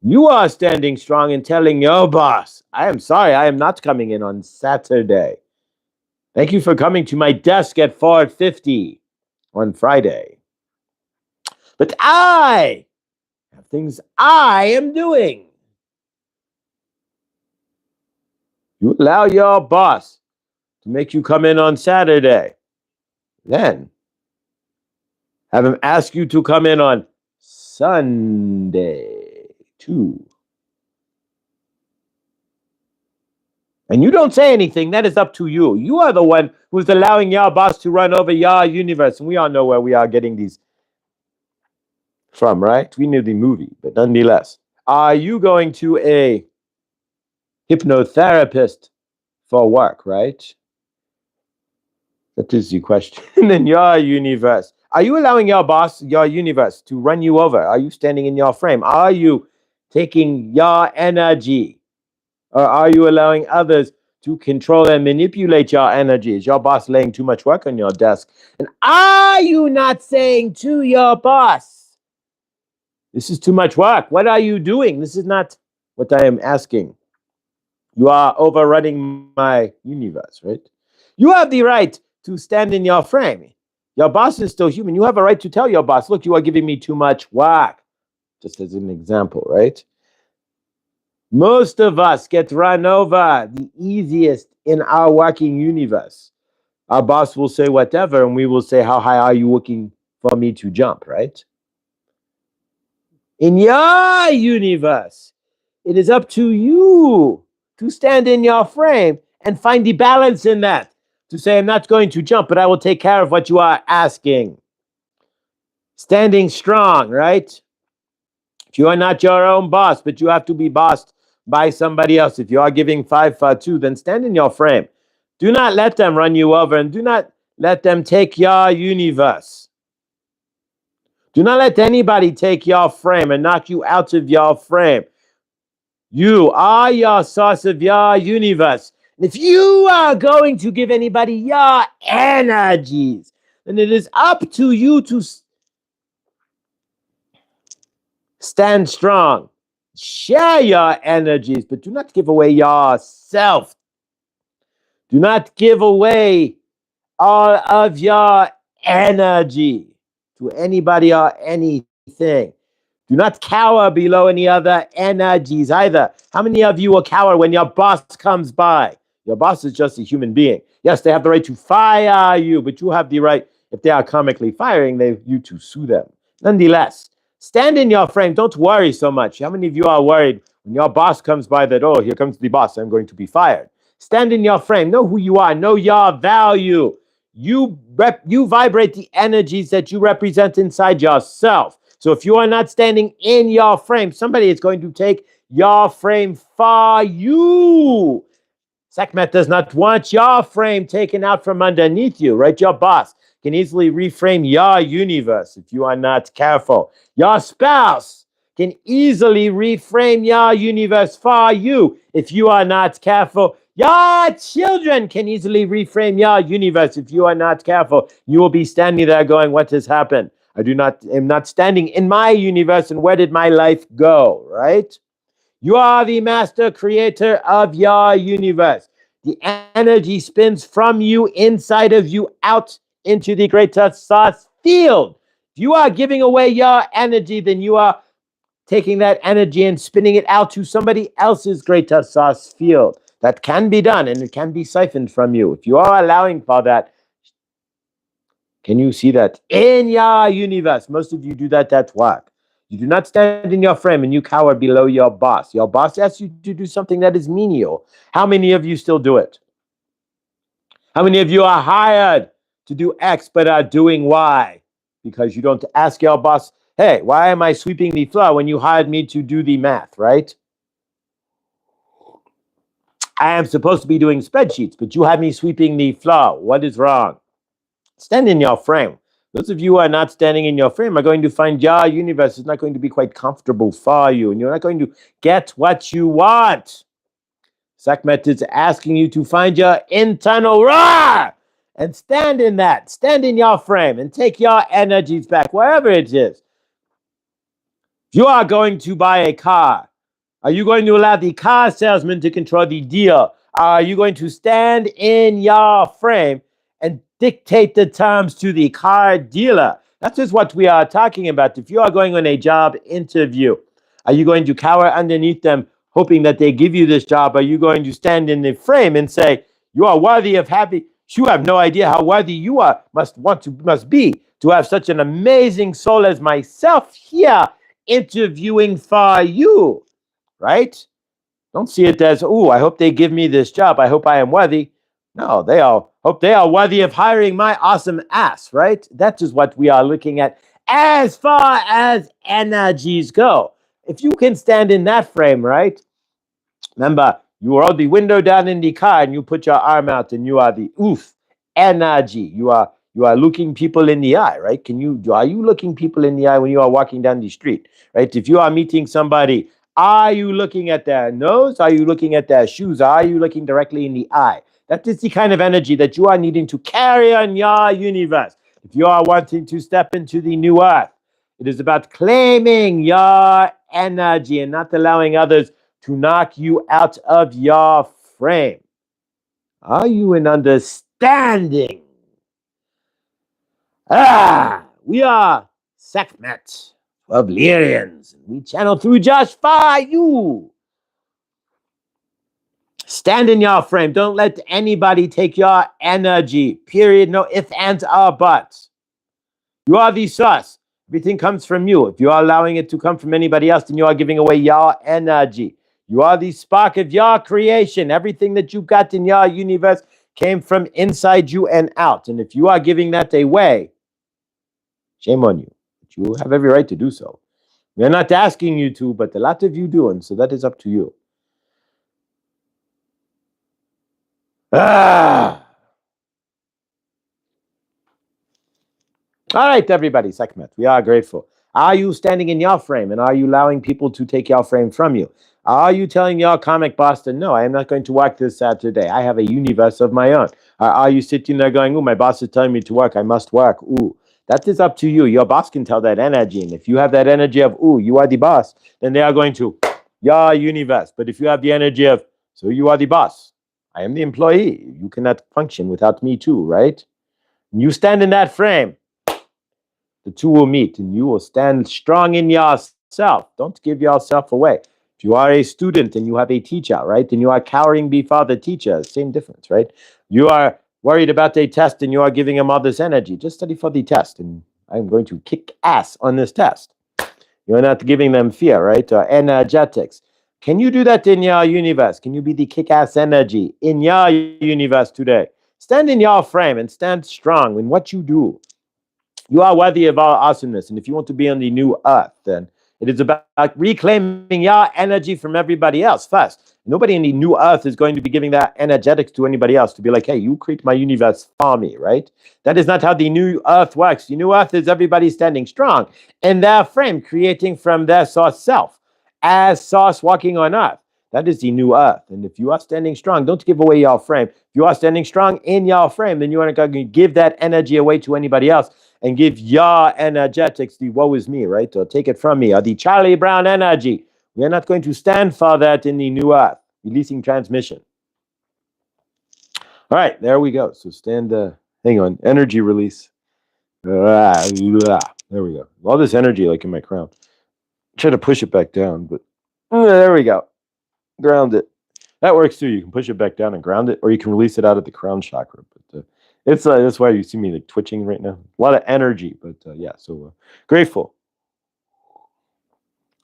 Speaker 1: you are standing strong and telling your boss, I am sorry, I am not coming in on Saturday. Thank you for coming to my desk at 4:50 on Friday. But I have things I am doing. You allow your boss to make you come in on Saturday. Then have him ask you to come in on Sunday too. And you don't say anything. That is up to you. You are the one who's allowing your boss to run over your universe. And we all know where we are getting these from, right? We knew the movie, but nonetheless. Are you going to a hypnotherapist for work, right? That is the question. In your universe, are you allowing your boss, your universe, to run you over? Are you standing in your frame? Are you taking your energy? Or are you allowing others to control and manipulate your energy? Is your boss laying too much work on your desk? And are you not saying to your boss, this is too much work? What are you doing? This is not what I am asking. You are overrunning my universe, right? You have the right to stand in your frame. Your boss is still human. You have a right to tell your boss, look, you are giving me too much work. Just as an example, right? Most of us get run over the easiest in our working universe. Our boss will say whatever, and we will say, how high are you looking for me to jump, right? In your universe, it is up to you to stand in your frame and find the balance in that. To say, I'm not going to jump, but I will take care of what you are asking. Standing strong, right? If you are not your own boss, but you have to be bossed by somebody else. If you are giving 5 for 2, then stand in your frame. Do not let them run you over, and do not let them take your universe. Do not let anybody take your frame and knock you out of your frame. You are your source of your universe. And if you are going to give anybody your energies, then it is up to you to stand strong. Share your energies, but do not give away yourself. Do not give away all of your energy to anybody or anything. Do not cower below any other energies either. How many of you will cower when your boss comes by? Your boss is just a human being. Yes, they have the right to fire you, but you have the right, if they are karmically firing, you to sue them. Nonetheless, stand in your frame. Don't worry so much. How many of you are worried when your boss comes by that, oh, here comes the boss, I'm going to be fired? Stand in your frame. Know who you are. Know your value. You vibrate the energies that you represent inside yourself. So if you are not standing in your frame, somebody is going to take your frame for you. Sekhmet does not want your frame taken out from underneath you, right? Your boss can easily reframe your universe if you are not careful. Your spouse can easily reframe your universe for you if you are not careful. Your children can easily reframe your universe if you are not careful. You will be standing there going, what has happened? am not standing in my universe, and where did my life go, right? You are the master creator of your universe. The energy spins from you, inside of you, out into the greater source field. If you are giving away your energy, then you are taking that energy and spinning it out to somebody else's greater source field. That can be done, and it can be siphoned from you. If you are allowing for that, can you see that in your universe? Most of you do that at work. You do not stand in your frame and you cower below your boss. Your boss asks you to do something that is menial. How many of you still do it? How many of you are hired to do X but are doing Y? Because you don't ask your boss, hey, why am I sweeping the floor when you hired me to do the math, right? I am supposed to be doing spreadsheets, but you have me sweeping the floor. What is wrong? Stand in your frame. Those of you who are not standing in your frame are going to find your universe is not going to be quite comfortable for you, and you're not going to get what you want. Sekhmet is asking you to find your internal roar and stand in that. Stand in your frame and take your energies back, wherever it is. If you are going to buy a car, are you going to allow the car salesman to control the deal? Are you going to stand in your frame and dictate the terms to the car dealer? That is what we are talking about. If you are going on a job interview, are you going to cower underneath them, hoping that they give you this job? Are you going to stand in the frame and say, you are worthy of happy? You have no idea how worthy you are, must be to have such an amazing soul as myself here interviewing for you, right? Don't see it as, oh, I hope they give me this job. I hope I am worthy. No, they all hope they are worthy of hiring my awesome ass, right? That is what we are looking at as far as energies go. If you can stand in that frame, right? Remember, you roll the window down in the car and you put your arm out and you are the oof energy. You are looking people in the eye, right? Are you looking people in the eye when you are walking down the street, right? If you are meeting somebody, are you looking at their nose? Are you looking at their shoes? Are you looking directly in the eye? That is the kind of energy that you are needing to carry on your universe. If you are wanting to step into the new earth, it is about claiming your energy and not allowing others to knock you out of your frame. Are you in understanding? We are Sekhmet of Lyrians. We channel through just for you. Stand in your frame. Don't let anybody take your energy. Period. No ifs, ands, or buts. You are the source. Everything comes from you. If you are allowing it to come from anybody else, then you are giving away your energy. You are the spark of your creation. Everything that you got in your universe came from inside you and out. And if you are giving that away, shame on you. But you have every right to do so. We're not asking you to, but a lot of you do, and so that is up to you. All right, everybody, Sekhmet, we are grateful. Are you standing in your frame, and are you allowing people to take your frame from you? Are you telling your comic boss that, no, I am not going to work this Saturday. I have a universe of my own. Are you sitting there going, oh, my boss is telling me to work. I must work. Ooh, that is up to you. Your boss can tell that energy. And if you have that energy of, ooh, you are the boss, then they are going to, your universe. But if you have the energy of, so you are the boss. I am the employee. You cannot function without me too, right? You stand in that frame. The two will meet and you will stand strong in yourself. Don't give yourself away. If you are a student and you have a teacher, right, and you are cowering before the teacher, same difference, right? You are worried about a test and you are giving them all this energy. Just study for the test and I'm going to kick ass on this test. You're not giving them fear, right? Or energetics. Can you do that in your universe? Can you be the kick-ass energy in your universe today? Stand in your frame and stand strong in what you do. You are worthy of our awesomeness. And if you want to be on the new earth, then it is about reclaiming your energy from everybody else first. Nobody in the new earth is going to be giving that energetics to anybody else to be like, hey, you create my universe for me, right? That is not how the new earth works. The new earth is everybody standing strong in their frame, creating from their source self as source walking on earth. That is the new earth. And if you are standing strong, don't give away your frame. If you are standing strong in your frame, then you are not going to give that energy away to anybody else and give your energetics the woe is me, right? Or take it from me, or the Charlie Brown energy. We are not going to stand for that in the new earth. Releasing transmission. All right, there we go. So stand, hang on, energy release. There we go. All this energy like in my crown. Try to push it back down, but there we go. Ground it. That works too. You can push it back down and ground it, or you can release it out of the crown chakra. But it's that's why you see me like twitching right now. A lot of energy, but yeah. So grateful.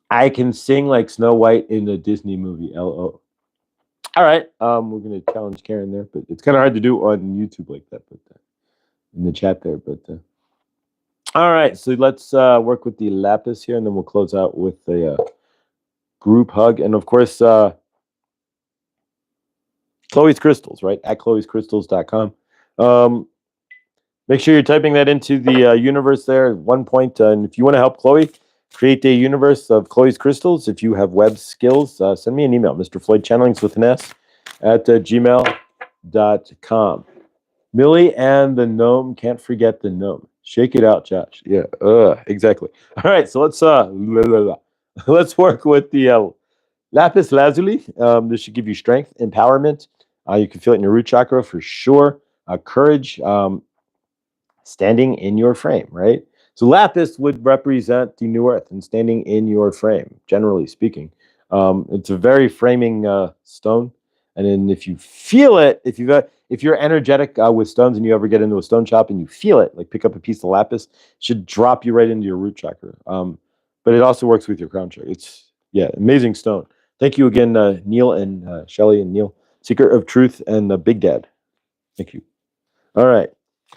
Speaker 1: I can sing like Snow White in the Disney movie. LO. All right. We're gonna challenge Karen there, but it's kind of hard to do on YouTube like that. But in the chat there, but. All right. So let's work with the lapis here, and then we'll close out with a group hug, and of course. Chloe's Crystals, right? At chloescrystals.com. Make sure you're typing that into the universe there at one point. And if you want to help Chloe create a universe of Chloe's crystals, if you have web skills, send me an email, Mr. Floyd Channelings with an S at gmail.com. Millie and the gnome. Can't forget the gnome. Shake it out, Josh. Yeah, exactly. All right, so let's work with the lapis lazuli. This should give you strength, empowerment. You can feel it in your root chakra for sure. Courage, standing in your frame, right? So lapis would represent the new earth and standing in your frame, generally speaking. It's a very framing stone. And then if you feel it, if you're energetic with stones and you ever get into a stone shop and you feel it, like pick up a piece of lapis, it should drop you right into your root chakra. But it also works with your crown chakra. It's amazing stone. Thank you again, Neil and Shelly and Neil, Seeker of Truth and Big Dad. Thank you. All right.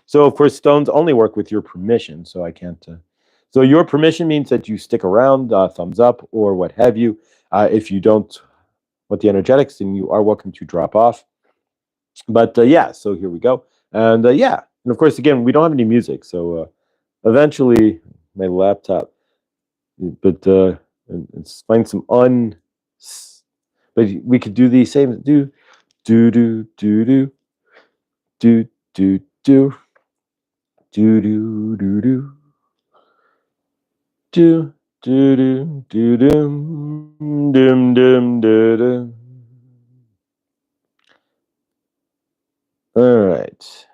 Speaker 1: So of course, stones only work with your permission. So I can't. So your permission means that you stick around, thumbs up, or what have you. If you don't want the energetics, then you are welcome to drop off. But yeah, so here we go. And yeah, and of course, again, we don't have any music. So eventually, my laptop. But let's find some But we could do the same. Do do do do do do do do do do do do. Do do do do dum dum dum dum. All right.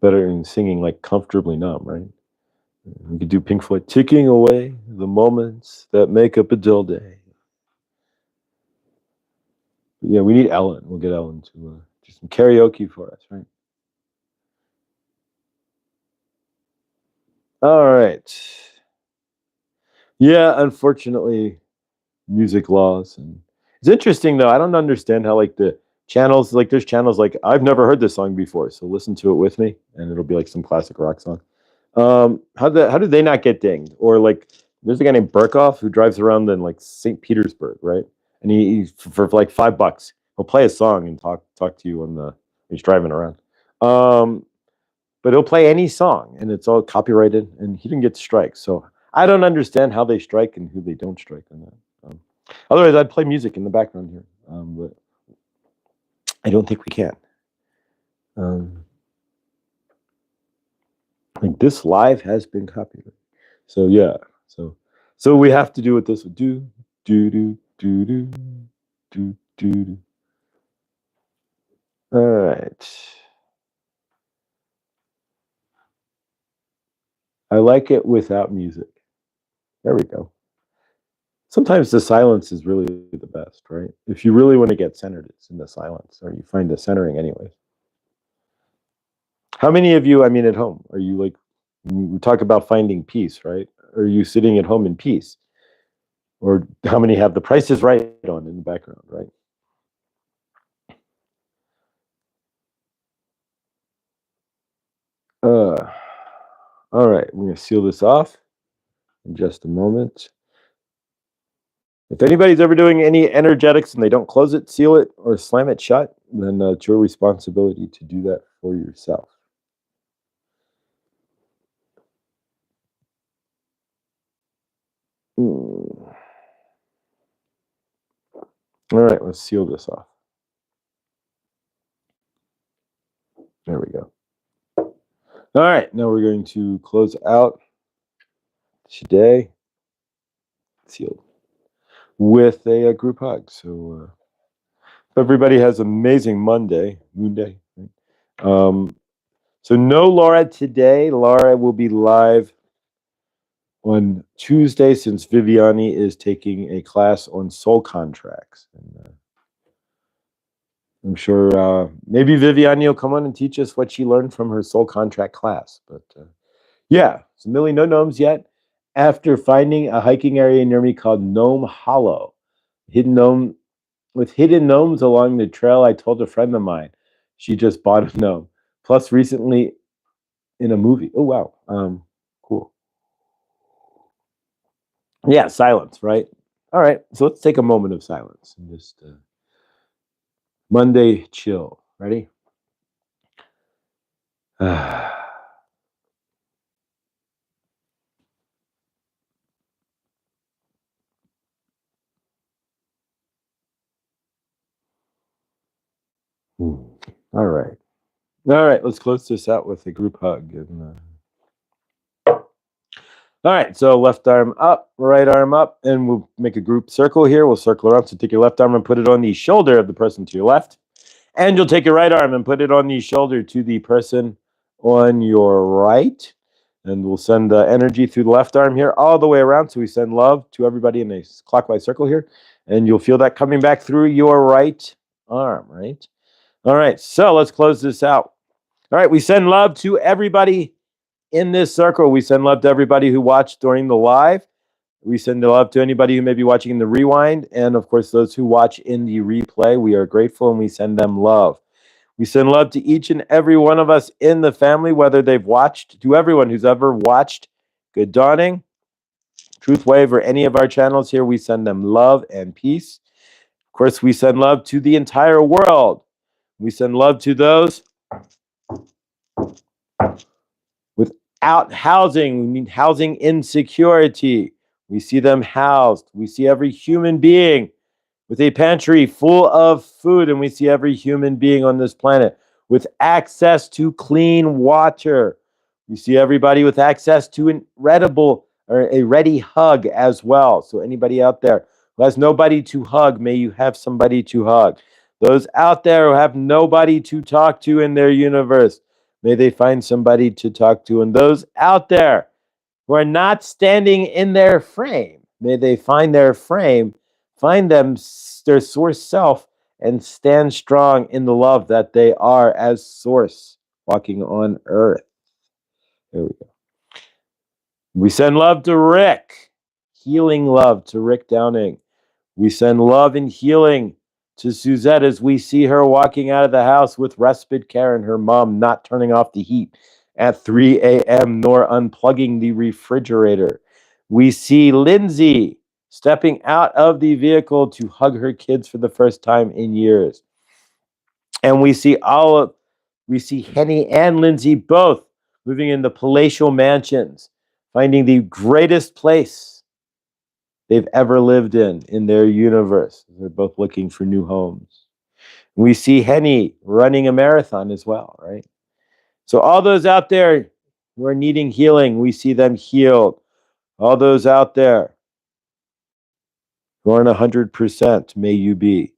Speaker 1: Better than singing like comfortably numb, right? We could do Pink Floyd, ticking away the moments that make up a dull day. But yeah, we need Ellen. We'll get Ellen to do some karaoke for us, right? All right. Yeah, unfortunately, music laws. And it's interesting though. I don't understand how like the channels, like there's channels like I've never heard this song before, so listen to it with me, and it'll be like some classic rock song. How did they not get dinged? Or like there's a guy named Burkhoff who drives around in like St. Petersburg, right? And he for like $5, he'll play a song and talk to you when he's driving around. But he'll play any song and it's all copyrighted, and he didn't get strikes. So I don't understand how they strike and who they don't strike on that. Otherwise, I'd play music in the background here, but I don't think we can. Like this live has been copyrighted, so yeah. So we have to do what this would do. Do do do do do do do. All right. I like it without music. There we go. Sometimes the silence is really the best, right? If you really want to get centered, it's in the silence, or you find the centering anyways. How many of you, I mean, at home, are you like, we talk about finding peace, right? Are you sitting at home in peace? Or how many have the Price is Right on in the background, right? All right, we're going to seal this off in just a moment. If anybody's ever doing any energetics and they don't close it, seal it, or slam it shut, then it's your responsibility to do that for yourself. All right, let's seal this off. There we go. All right, now we're going to close out today, sealed, with a group hug. So everybody has amazing Moon Day. Right? So no Laura today. Laura will be live on Tuesday since Viviani is taking a class on soul contracts. And I'm sure maybe Viviani will come on and teach us what she learned from her soul contract class. But yeah, so Millie, no gnomes yet. After finding a hiking area near me called Gnome Hollow, hidden gnome with hidden gnomes along the trail, I told a friend of mine she just bought a gnome. Plus, recently in a movie. Oh wow, cool. Yeah, silence, right? All right, so let's take a moment of silence and just Monday chill. Ready? All right. All right, let's close this out with a group hug. All right, so left arm up, right arm up, and we'll make a group circle here. We'll circle around. So take your left arm and put it on the shoulder of the person to your left. And you'll take your right arm and put it on the shoulder to the person on your right. And we'll send the energy through the left arm here all the way around. So we send love to everybody in a clockwise circle here. And you'll feel that coming back through your right arm, right? All right, so let's close this out. All right, we send love to everybody in this circle. We send love to everybody who watched during the live. We send love to anybody who may be watching in the rewind. And of course, those who watch in the replay, we are grateful and we send them love. We send love to each and every one of us in the family, whether they've watched, to everyone who's ever watched Good Dawning, Truth Wave, or any of our channels here. We send them love and peace. Of course, we send love to the entire world. We send love to those without housing. We need housing insecurity. We see them housed. We see every human being with a pantry full of food, and we see every human being on this planet with access to clean water. We see everybody with access to an edible or a ready hug as well. So anybody out there who has nobody to hug, may you have somebody to hug. Those out there who have nobody to talk to in their universe, may they find somebody to talk to. And those out there who are not standing in their frame, may they find their frame, find them their source self, and stand strong in the love that they are as source walking on earth. There we go. We send love to Rick, healing love to Rick Downing. We send love and healing to Suzette as we see her walking out of the house with respite care and her mom not turning off the heat at 3 a.m. nor unplugging the refrigerator. We see Lindsay stepping out of the vehicle to hug her kids for the first time in years. And we see Henny and Lindsay both moving into palatial mansions, finding the greatest place they've ever lived in their universe. They're both looking for new homes. We see Henny running a marathon as well, right? So all those out there who are needing healing, we see them healed. All those out there who aren't 100%, may you be.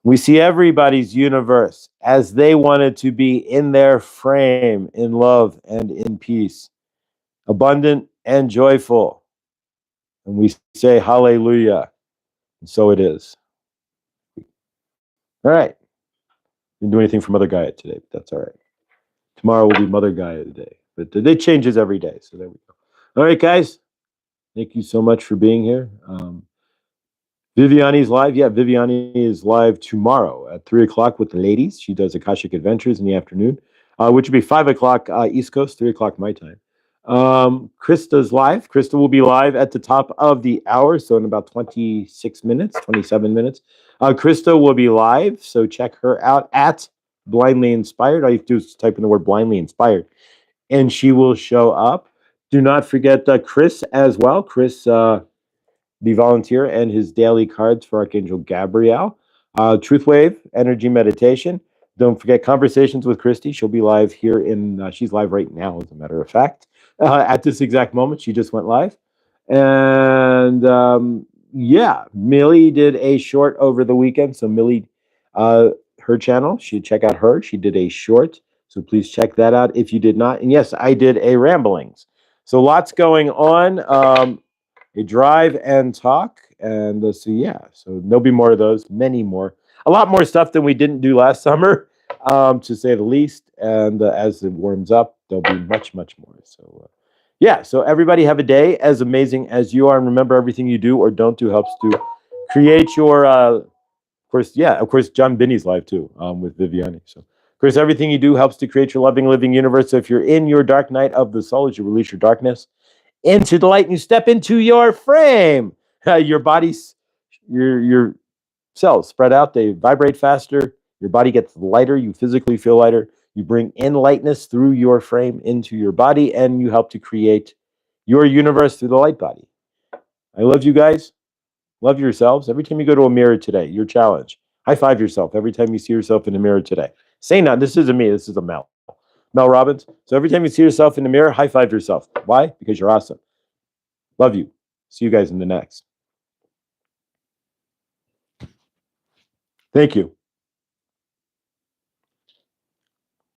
Speaker 1: We see everybody's universe as they wanted to be in their frame, in love and in peace, abundant and joyful. And we say hallelujah. And so it is. All right. Didn't do anything for Mother Gaia today, but that's all right. Tomorrow will be Mother Gaia today. But it changes every day. So there we go. All right, guys. Thank you so much for being here. Viviani's live. Yeah, Viviani is live tomorrow at 3 o'clock with the ladies. She does Akashic Adventures in the afternoon, which would be 5 o'clock East Coast, 3 o'clock my time. Krista's live. Krista will be live at the top of the hour, so in about 26 minutes, 27 minutes. Krista will be live, so check her out at Blindly Inspired. All you have to do is type in the word Blindly Inspired, and she will show up. Do not forget Chris as well. Chris, the volunteer, and his daily cards for Archangel Gabriel. Truth Wave, Energy Meditation. Don't forget Conversations with Christy. She'll be live here she's live right now, as a matter of fact. At this exact moment, she just went live. And yeah, Millie did a short over the weekend. So Millie, her channel, check out her. She did a short. So please check that out if you did not. And yes, I did a ramblings. So lots going on. A drive and talk, and so yeah, so there'll be more of those, many more, a lot more stuff than we didn't do last summer, to say the least. And as it warms up, there'll be much more. So yeah, so everybody have a day as amazing as you are, and remember, everything you do or don't do helps to create your of course, John Binney's live too, with Viviani. So of course, everything you do helps to create your loving living universe. So if you're in your dark night of the soul, as you release your darkness into the light and you step into your frame, your body's your cells spread out, they vibrate faster, your body gets lighter, you physically feel lighter, You bring in lightness through your frame into your body, and you help to create your universe through the light body. I love you guys. Love yourselves. Every time you go to a mirror today, your challenge. High five yourself every time you see yourself in the mirror today. Say not, this isn't me, this is a Mel. Mel Robbins. So every time you see yourself in the mirror, high five yourself. Why? Because you're awesome. Love you. See you guys in the next. Thank you.